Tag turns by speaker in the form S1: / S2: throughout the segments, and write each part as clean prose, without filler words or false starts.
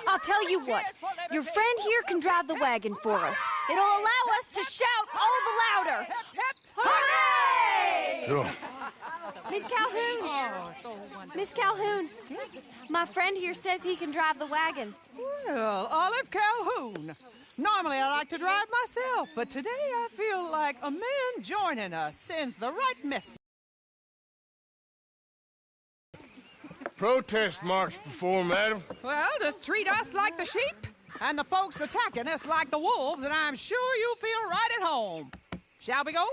S1: I'll tell you what. Your friend here can drive the wagon for us. It'll allow us to shout all the louder. Hooray!
S2: Sure.
S1: Miss Calhoun. Miss Calhoun. My friend here says he can drive the wagon.
S3: Well, Olive Calhoun. Normally I like to drive myself, but today I feel like a man joining us sends the right message.
S2: Protest march before, madam.
S3: Well, just treat us like the sheep, and the folks attacking us like the wolves, and I'm sure you'll feel right at home. Shall we go?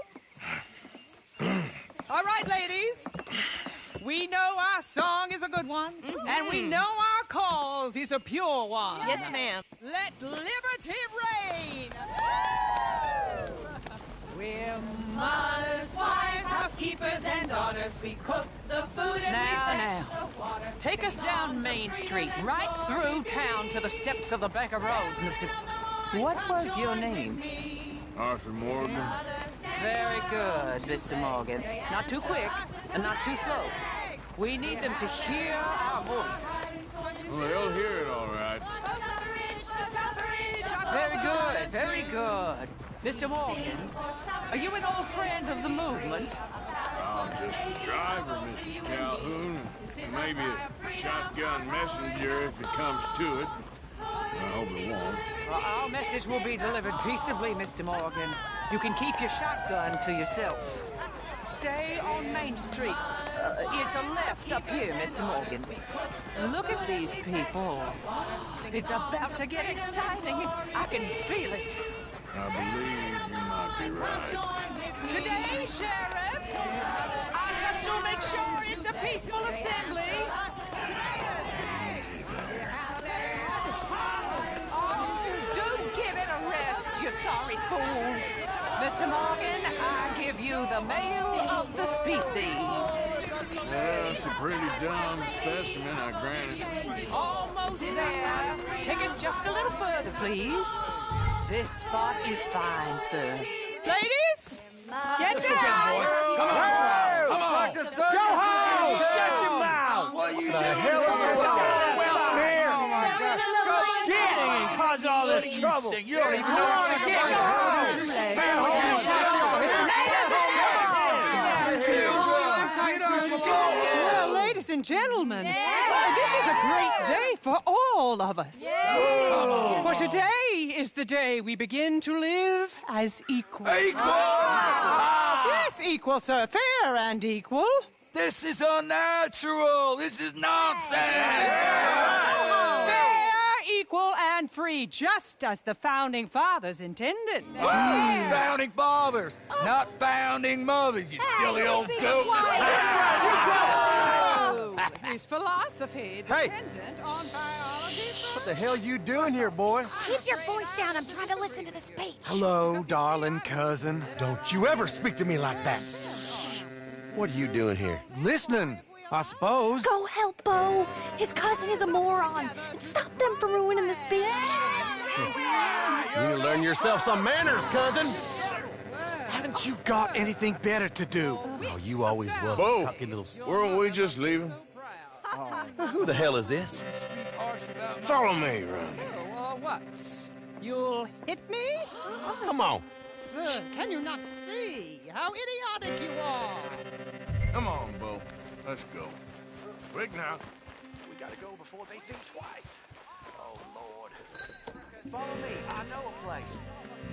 S3: All right, ladies. We know our song is a good one, and we know our cause is a pure one.
S1: Yes, ma'am.
S3: Let liberty reign! We're mothers, wives, housekeepers, and daughters. We cook the food and we fetch the water. Take us down Main Street, right through town to the steps of the Bank of Roads, Mr. What was your name?
S2: Arthur Morgan.
S3: Very good, Mr. Morgan. Not too quick and not too slow. We need them to hear our voice.
S2: Well, they'll hear it all right.
S3: Very good, very good. Mr. Morgan, are you an old friend of the movement?
S2: I'm just a driver, Mrs. Calhoun, and maybe a shotgun messenger if it comes to it. I hope it won't.
S3: Well, our message will be delivered peaceably, Mr. Morgan. You can keep your shotgun to yourself. Stay on Main Street. It's a left up here, Mr. Morgan. Look at these people. It's about to get exciting. I can feel it.
S2: I believe you might be right.
S3: Good day, Sheriff. I just shall make sure it's a peaceful assembly. Oh, do give it a rest, you sorry fool. Mr. Morgan, I give you the male of the species.
S2: Well, it's a pretty dumb specimen, I grant it.
S3: Almost there. Take us just a little further, please. This spot is fine, sir. Ladies, get down!
S2: Come on! Come on!
S4: Go home! Shut your mouth!
S2: What are you
S4: The hell is going on here? Oh my God! Shit! And cause all this trouble.
S2: You don't even know what's
S3: Well, ladies and gentlemen, this is a great day for all of us. For today is the day we begin to live as equals. Yes, equal, sir. Fair and equal.
S4: This is unnatural. This is nonsense.
S3: Fair, equal, and free, just as the Founding Fathers intended.
S4: Founding fathers, not founding mothers, you silly old goat.
S3: Is philosophy dependent on biology?
S4: What the hell you doing here, boy?
S1: Keep your voice down. I'm trying to listen to the speech.
S4: Hello, darling cousin. Don't you ever speak to me like that.
S5: What are you doing here?
S4: Listening, I suppose.
S1: Go help Bo. His cousin is a moron. And stop them from ruining the speech.
S5: You need to learn yourself some manners, cousin.
S4: Haven't you got anything better to do?
S5: Oh, you always was
S2: Bo,
S5: a cocky little...
S2: weren't we just leaving?
S5: Who the hell is this?
S2: Follow me around here.
S3: What? You'll hit me?
S5: Come on.
S3: Sir, can you not see how idiotic you are?
S2: Come on, Bo. Let's go. Quick now.
S4: We gotta go before they think twice. Oh, Lord. Follow me. I know a place.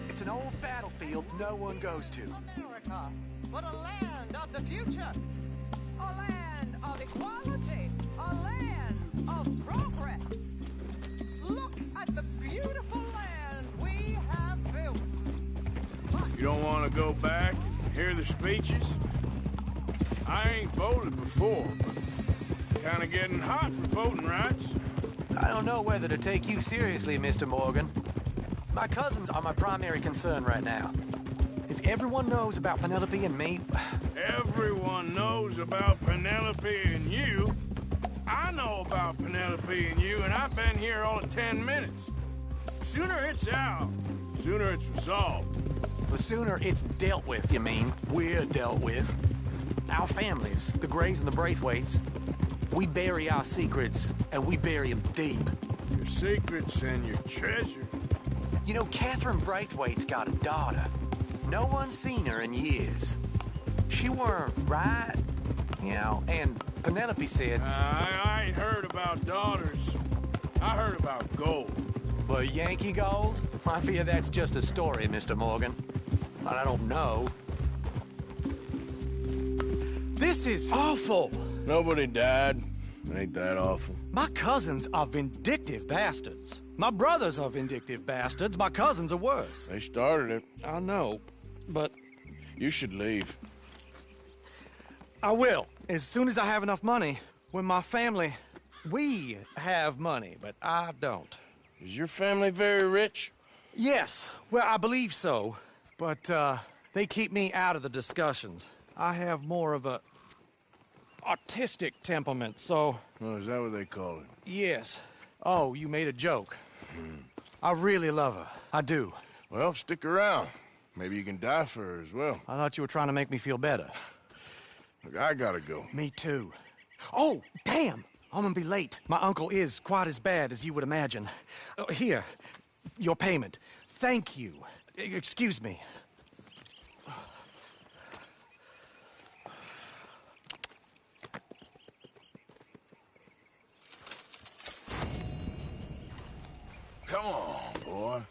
S4: It's an old battlefield no one goes to.
S3: America, but a land of the future. A land of equality. A land of progress. Look at the beautiful land we have built.
S2: You don't want to go back and hear the speeches? I ain't voted before, but kind of getting hot for voting rights.
S6: I don't know whether to take you seriously, Mr. Morgan. My cousins are my primary concern right now. If everyone knows about Penelope and me...
S2: Everyone knows about Penelope and you. I know about Penelope and you, and I've been here all of 10 minutes. Sooner it's out, sooner it's resolved.
S6: The sooner it's dealt with, you mean, we're dealt with. Our families, the Grays and the Braithwaites, we bury our secrets, and we bury them deep.
S2: your secrets and your treasure.
S6: You know, Catherine Braithwaite's got a daughter. No one's seen her in years. She weren't right, you know, and Penelope said...
S2: I ain't heard about daughters. I heard about gold.
S6: But Yankee gold? I fear that's just a story, Mr. Morgan. But I don't know. This is awful.
S2: Nobody died. Ain't that awful?
S7: My cousins are vindictive bastards. My brothers are vindictive bastards. My cousins are worse.
S2: They started it.
S7: I know, but...
S2: You should leave.
S7: I will, as soon as I have enough money. When my family... We have money, but I don't.
S2: Is your family very rich?
S7: Yes, well, I believe so. But, they keep me out of the discussions. I have more of a... artistic temperament, so...
S2: Oh, is that what they call it?
S7: Yes. Oh, you made a joke. I really love her. I do.
S2: Well, stick around. Maybe you can die for her as well.
S7: I thought you were trying to make me feel better.
S2: Look, I gotta go.
S7: Me too. Oh, damn! I'm gonna be late. My uncle is quite as bad as you would imagine. Here, your payment. Thank you. Excuse me.
S2: Come on, boy.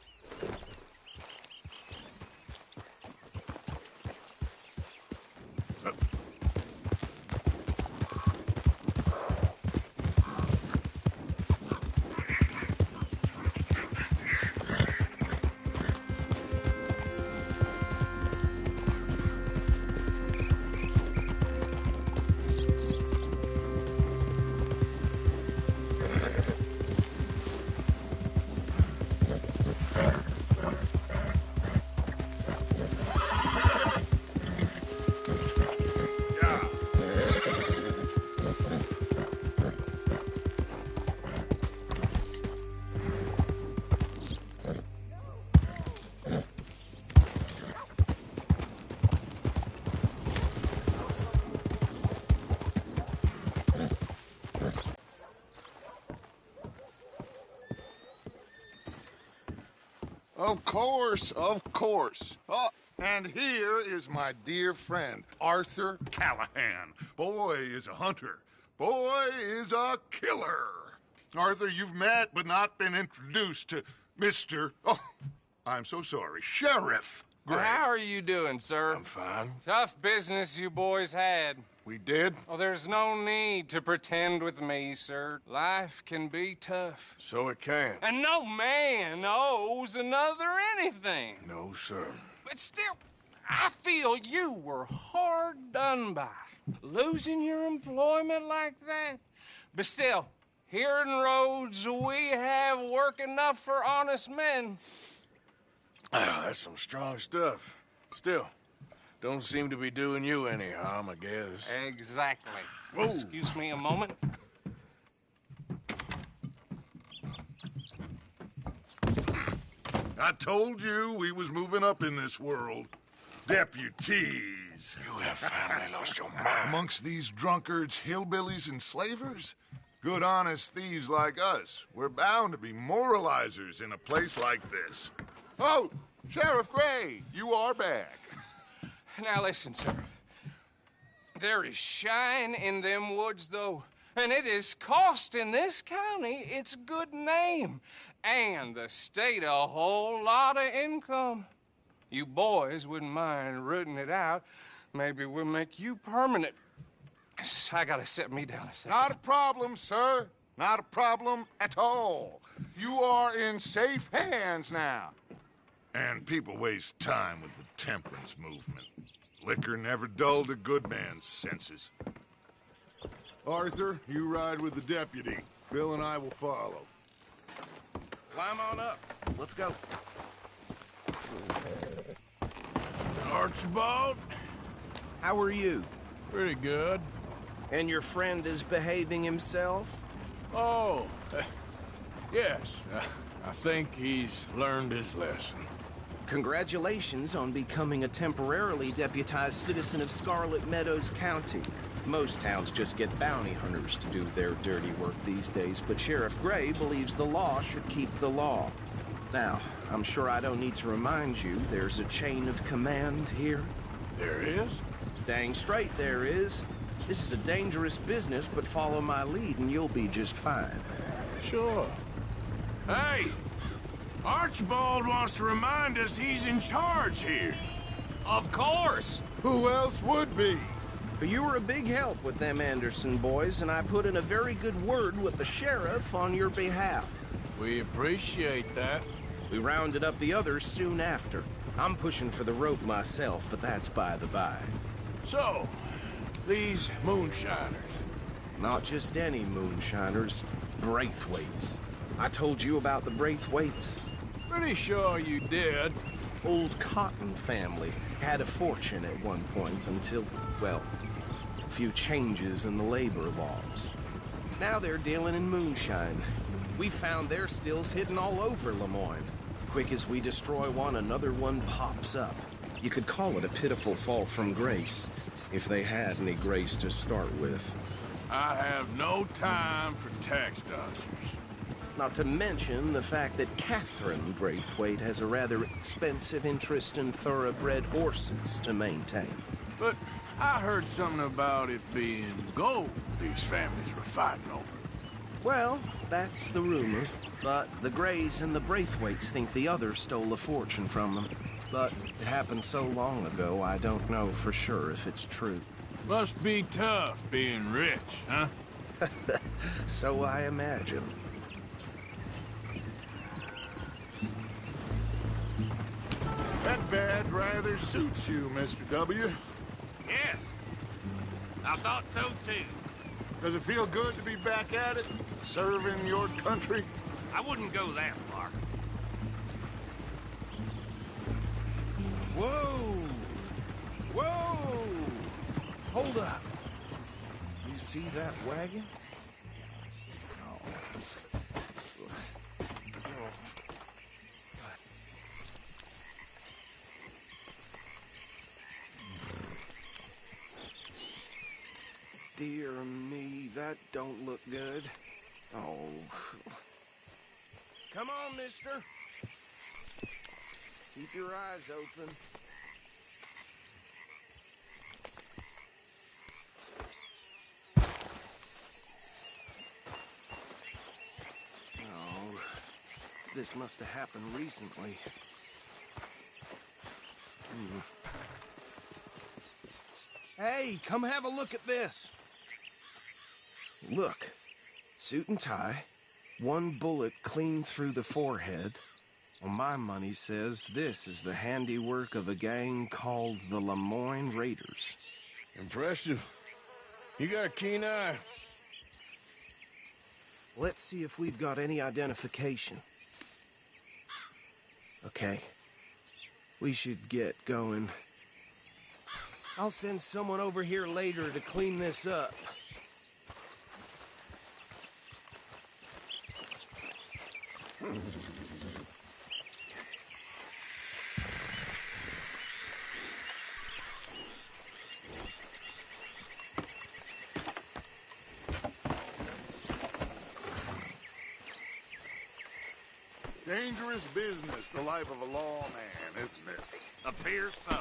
S8: Of course, of course. Oh, and here is my dear friend, Arthur Callahan. Boy is a hunter. Boy is a killer. Arthur, you've met but not been introduced to Mr. Oh, I'm so sorry, Sheriff Gray.
S5: How are you doing, sir?
S2: I'm fine.
S5: Tough business you boys had.
S8: We did?
S5: Oh, there's no need to pretend with me, sir. Life can be tough.
S2: So it can.
S5: And no man owes another anything.
S2: No, sir.
S5: But still, I feel you were hard done by. Losing your employment like that. But still, here in Rhodes, we have work enough for honest men.
S2: Ah, that's some strong stuff. Still, don't seem to be doing you any harm, I guess.
S5: Exactly.
S2: Whoa.
S5: Excuse me a moment.
S8: I told you we was moving up in this world. Deputies.
S2: You have finally lost your mind.
S8: Amongst these drunkards, hillbillies, and slavers? Good honest thieves like us. We're bound to be moralizers in a place like this. Oh, Sheriff Gray, you are back.
S5: Now listen, sir. There is shine in them woods, though, and it is costing this county its good name and the state a whole lot of income. You boys wouldn't mind rooting it out. Maybe we'll make you permanent. I gotta set me down a second.
S8: Not a problem, sir. Not a problem at all. You are in safe hands now. And people waste time with the temperance movement. Liquor never dulled a good man's senses. Arthur, you ride with the deputy. Bill and I will follow.
S5: Climb on up. Let's go.
S2: Archibald?
S9: How are you?
S2: Pretty good.
S9: And your friend is behaving himself?
S2: Oh, yes. I think he's learned his lesson.
S9: Congratulations on becoming a temporarily deputized citizen of Scarlet Meadows County. Most towns just get bounty hunters to do their dirty work these days, but Sheriff Gray believes the law should keep the law. Now, I'm sure I don't need to remind you there's a chain of command here.
S2: There is?
S9: Dang straight there is. This is a dangerous business, but follow my lead and you'll be just fine.
S2: Sure. Hey! Archibald wants to remind us he's in charge here.
S5: Of course!
S8: Who else would be?
S9: You were a big help with them Anderson boys, and I put in a very good word with the sheriff on your behalf.
S2: We appreciate that.
S9: We rounded up the others soon after. I'm pushing for the rope myself, but that's by the by.
S2: So, these moonshiners.
S9: Not just any moonshiners, Braithwaites. I told you about the Braithwaites.
S2: Pretty sure you did.
S9: Old Cotton family had a fortune at one point until, well, a few changes in the labor laws. Now they're dealing in moonshine. We found their stills hidden all over Lemoyne. Quick as we destroy one, another one pops up. You could call it a pitiful fall from grace, if they had any grace to start with.
S2: I have no time for tax dodgers.
S9: Not to mention the fact that Catherine Braithwaite has a rather expensive interest in thoroughbred horses to maintain.
S2: But I heard something about it being gold these families were fighting over.
S9: Well, that's the rumor. But the Grays and the Braithwaites think the others stole a fortune from them. But it happened so long ago, I don't know for sure if it's true.
S2: Must be tough being rich, huh?
S9: So I imagine.
S8: That badge rather suits you, Mr. W.
S10: Yes. I thought so, too.
S8: Does it feel good to be back at it, serving your country?
S10: I wouldn't go that far.
S9: Whoa! Whoa! Hold up. You see that wagon? Dear me, that don't look good. Oh. Come on, mister. Keep your eyes open. Oh, this must have happened recently. Hey, come have a look at this. Look, suit and tie, one bullet clean through the forehead. Well, my money says this is the handiwork of a gang called the Lemoyne Raiders.
S2: Impressive. You got a keen eye.
S9: Let's see if we've got any identification. Okay. We should get going. I'll send someone over here later to clean this up.
S8: Dangerous business, the life of a lawman, isn't it?
S10: Appears so.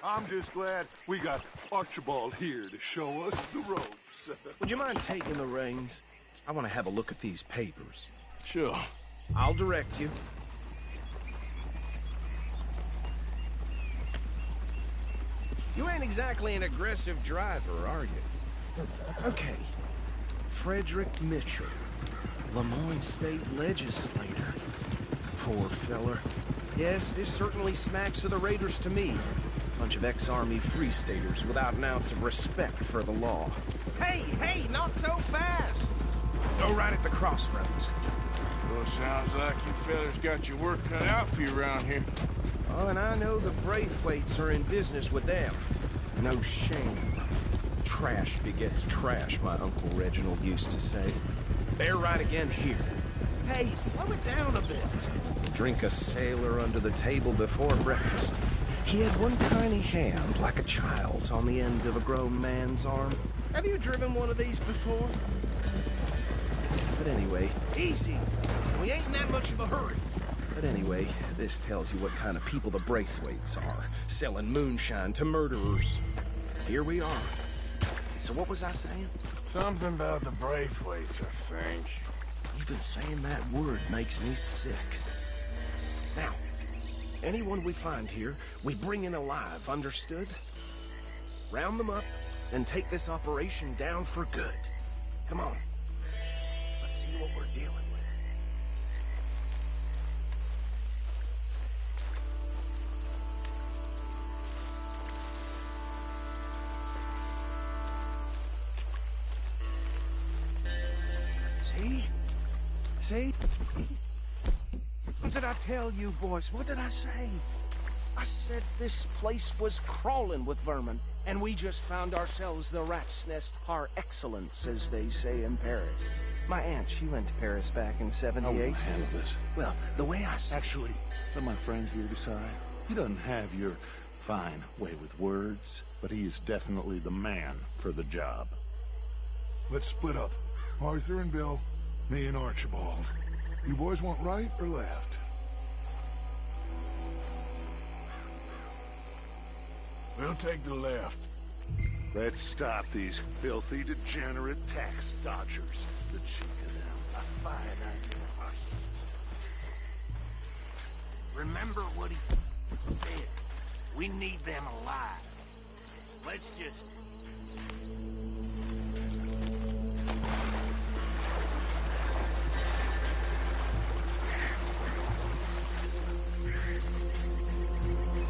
S8: I'm just glad we got Archibald here to show us the ropes.
S9: Would you mind taking the reins? I want to have a look at these papers.
S2: Sure.
S9: I'll direct you. You ain't exactly an aggressive driver, are you? Okay. Frederick Mitchell, Lemoyne State Legislator. Poor feller. Yes, this certainly smacks of the Raiders to me. Bunch of ex-Army Free Staters without an ounce of respect for the law. Hey, hey, not so fast! Go right at the crossroads.
S2: Well, sounds like you fellas got your work cut out for you around here.
S9: Oh, and I know the Braithwaites are in business with them. No shame. Trash begets trash, my Uncle Reginald used to say. They're right again here. Hey, slow it down a bit. Drink a sailor under the table before breakfast. He had one tiny hand, like a child's, on the end of a grown man's arm. Have you driven one of these before? But anyway, easy. We ain't in that much of a hurry. But anyway, this tells you what kind of people the Braithwaites are, selling moonshine to murderers. Here we are. So what was I saying?
S2: Something about the Braithwaites, I think.
S9: Even saying that word makes me sick. Now, anyone we find here, we bring in alive, understood? Round them up, and take this operation down for good. Come on. Let's see what we're dealing with. See? See? What did I tell you, boys? What did I say? I said this place was crawling with vermin, and we just found ourselves the rat's nest par excellence, as they say in Paris. My aunt, she went to Paris back in '78.
S11: I will handle this.
S9: Well, the way I see...
S11: Actually, let my friend here decide. He doesn't have your fine way with words, but he is definitely the man for the job.
S8: Let's split up. Arthur and Bill, me and Archibald. You boys want right or left?
S2: We'll take the left.
S11: Let's stop these filthy, degenerate tax dodgers. The cheek of them. A fine idea.
S10: Remember what he said. We need them alive. Let's just...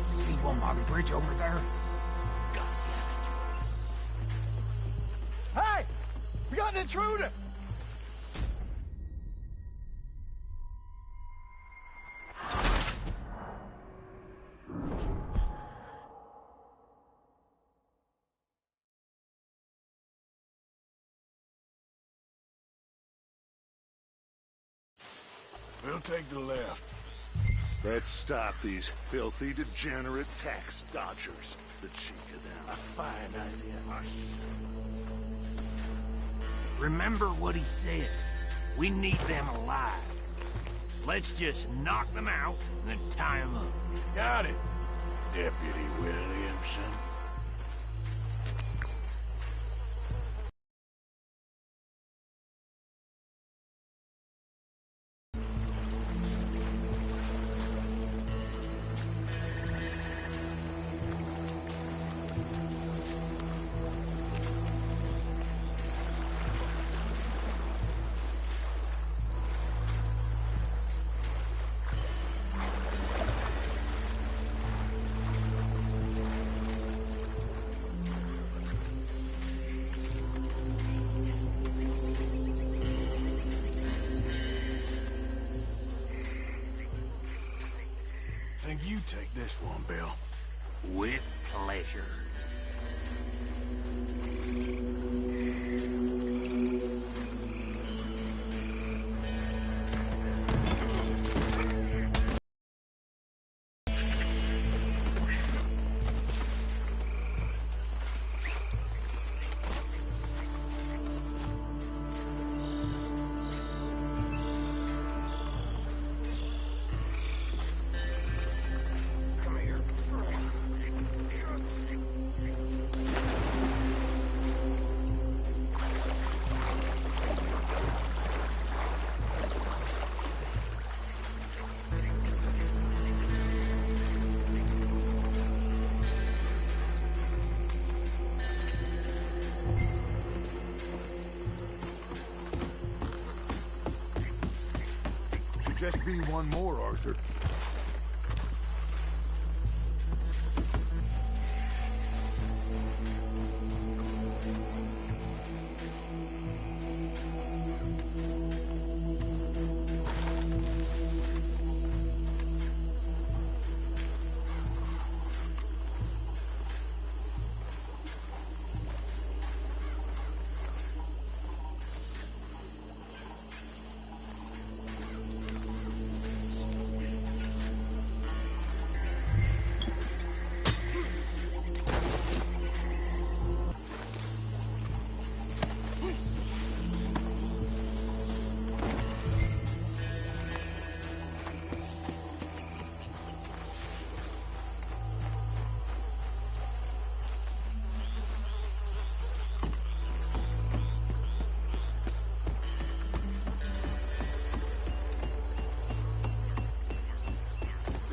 S3: See one by the bridge over there?
S10: God damn it.
S3: Hey! We got an intruder!
S2: We'll take the left.
S11: Let's stop these filthy, degenerate tax dodgers. The cheek of them. A fine idea.
S10: Remember what he said. We need them alive. Let's just knock them out and then tie them up.
S2: Got it, Deputy Williamson. Think you take this one, Bill.
S10: With pleasure.
S8: Just be one more, Arthur.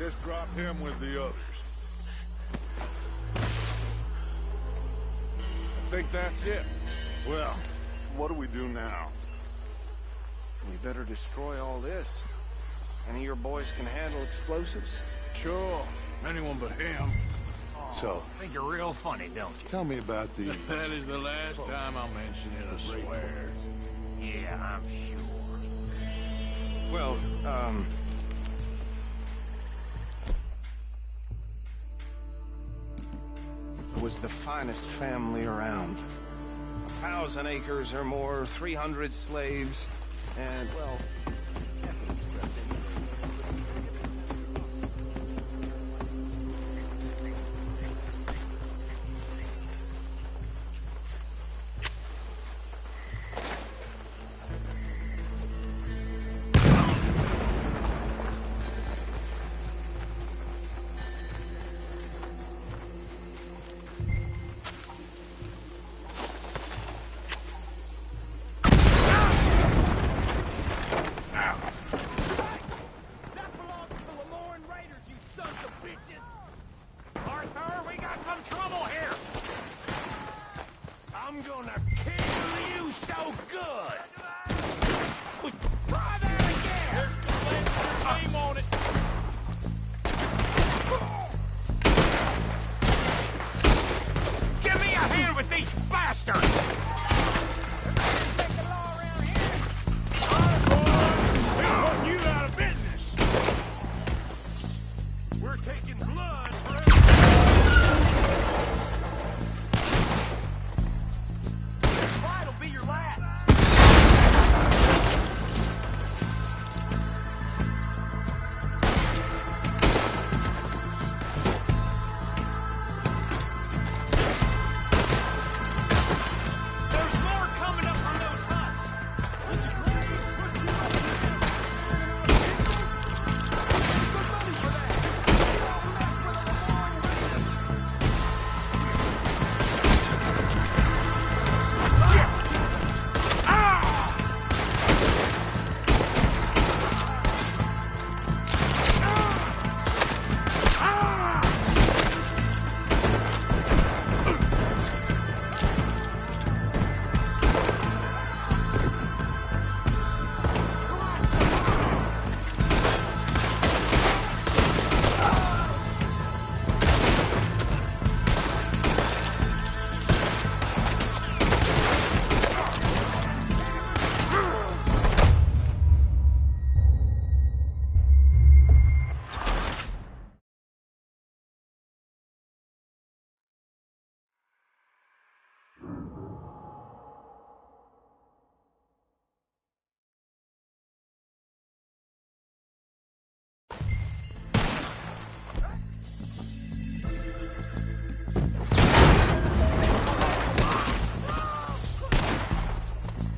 S8: just drop him with the others.
S2: I think that's it.
S8: Well, what do we do now?
S9: We better destroy all this. Any of your boys can handle explosives?
S2: Sure. Anyone but him.
S8: So,
S10: Think you're real funny, don't you?
S8: tell me about these.
S2: That is the last time I'll mention it, I swear.
S10: Yeah, I'm sure.
S9: Well, it was the finest family around. 1,000 acres or more, 300 slaves, and, well...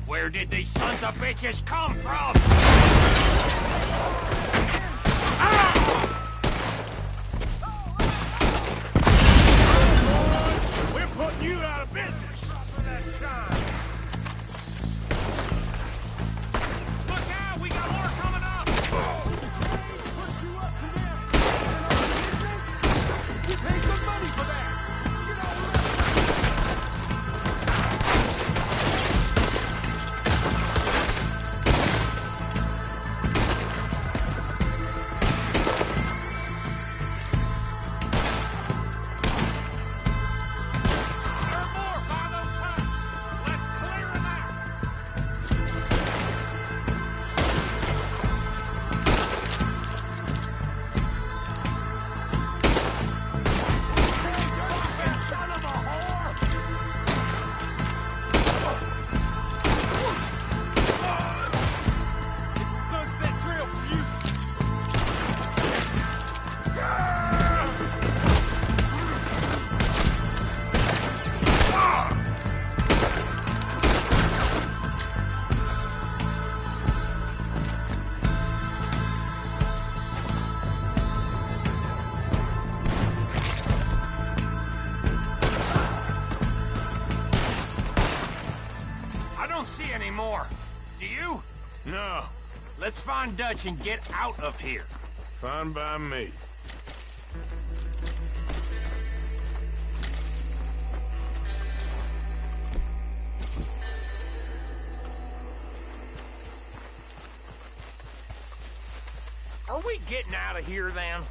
S10: Where did these sons of bitches come from?
S2: We're putting you out of business.
S10: Look out, we got more coming up!
S4: You paid good money for that!
S10: Do you?
S2: No.
S10: Let's find Dutch and get out of here.
S2: Fine by me.
S10: Are we getting out of here, then?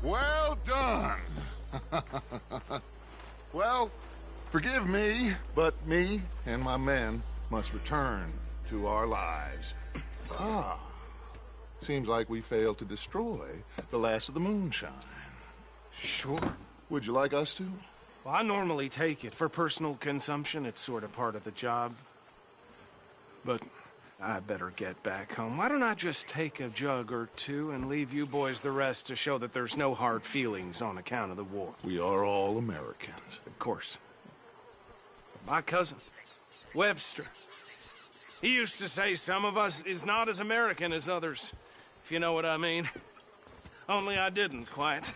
S8: Well done. Well, forgive me, but me and my men must return to our lives. Seems like we failed to destroy the last of the moonshine.
S7: Sure.
S8: Would you like us to?
S7: Well, I normally take it. For personal consumption, it's sort of part of the job. But I better get back home. Why don't I just take a jug or two and leave you boys the rest to show that there's no hard feelings on account of the war?
S8: We are all Americans.
S7: Of course. My cousin, Webster, he used to say some of us is not as American as others, if you know what I mean. Only I didn't quite.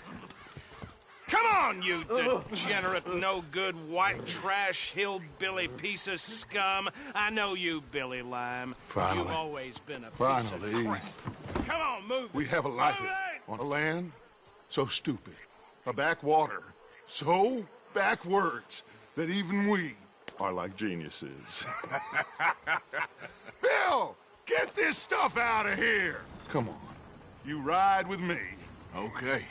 S7: Come on, you degenerate, no-good, white trash, hillbilly piece of scum. I know you, Billy Lime.
S8: Finally.
S7: You've always been a piece of crap. Come on, move it.
S8: We have a life on a land so stupid, a backwater so backwards that even we are like geniuses. Bill, get this stuff out of here. Come on, you ride with me.
S2: Okay.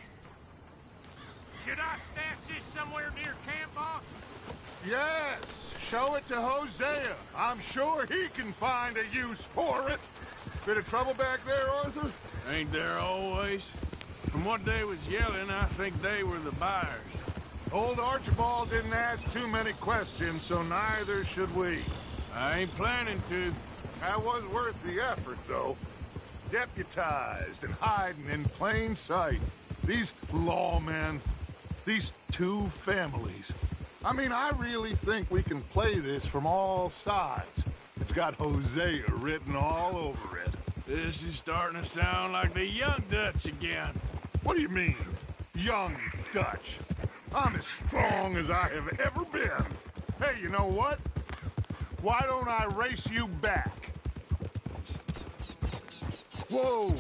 S10: Should I stash this somewhere near camp, boss?
S8: Yes, show it to Hosea. I'm sure he can find a use for it. Bit of trouble back there, Arthur?
S2: Ain't there always? From what they was yelling, I think they were the buyers.
S8: Old Archibald didn't ask too many questions, so neither should we.
S2: I ain't planning to.
S8: That was worth the effort, though. Deputized and hiding in plain sight. These lawmen, these two families. I mean, I really think we can play this from all sides. It's got Hosea written all over it.
S2: This is starting to sound like the Young Dutch again.
S8: What do you mean, Young Dutch? I'm as strong as I have ever been. Hey, you know what? Why don't I race you back? Whoa!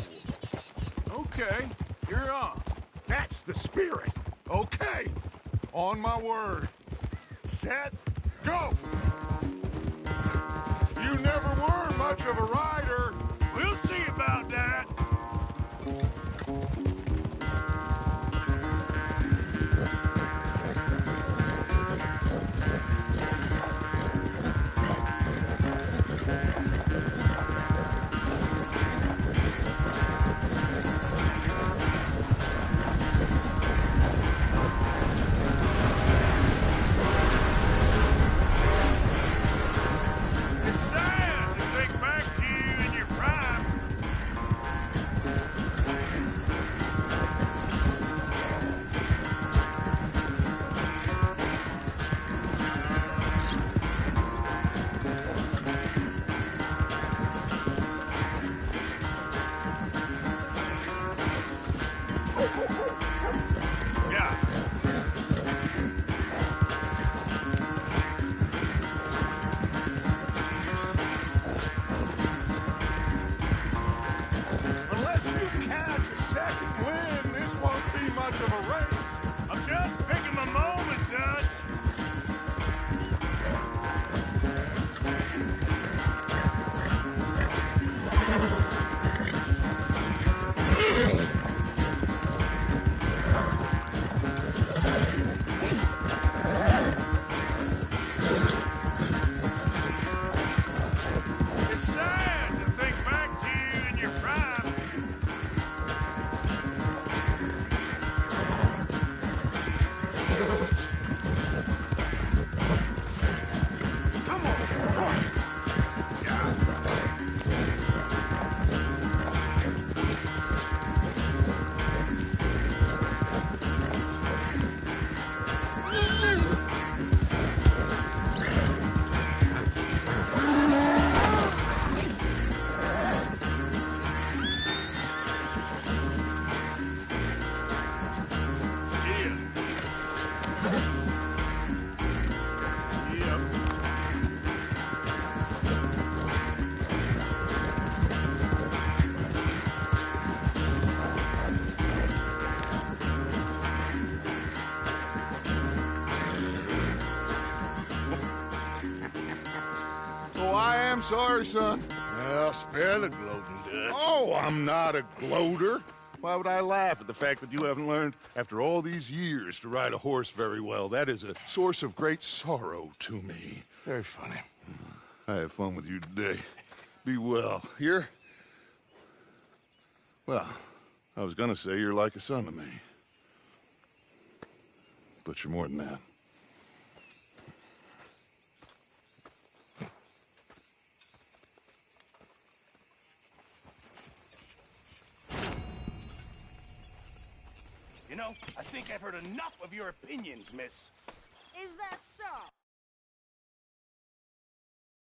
S2: Okay, you're on.
S8: That's the spirit. Okay, on my word. Set, go! You never were much of a rider.
S2: We'll see about that. It's sad to think back to you in your prime.
S8: damn sorry, son.
S2: Well, spare the gloating, Dutch.
S8: Oh, I'm not a gloater. Why would I laugh at the fact that you haven't learned, after all these years, to ride a horse very well? That is a source of great sorrow to me.
S2: Very funny.
S8: I had fun with you today. Be well. Here? Well, I was gonna say you're like a son to me. But you're more than that.
S10: You know, I think I've heard enough of your opinions, miss.
S3: Is that so?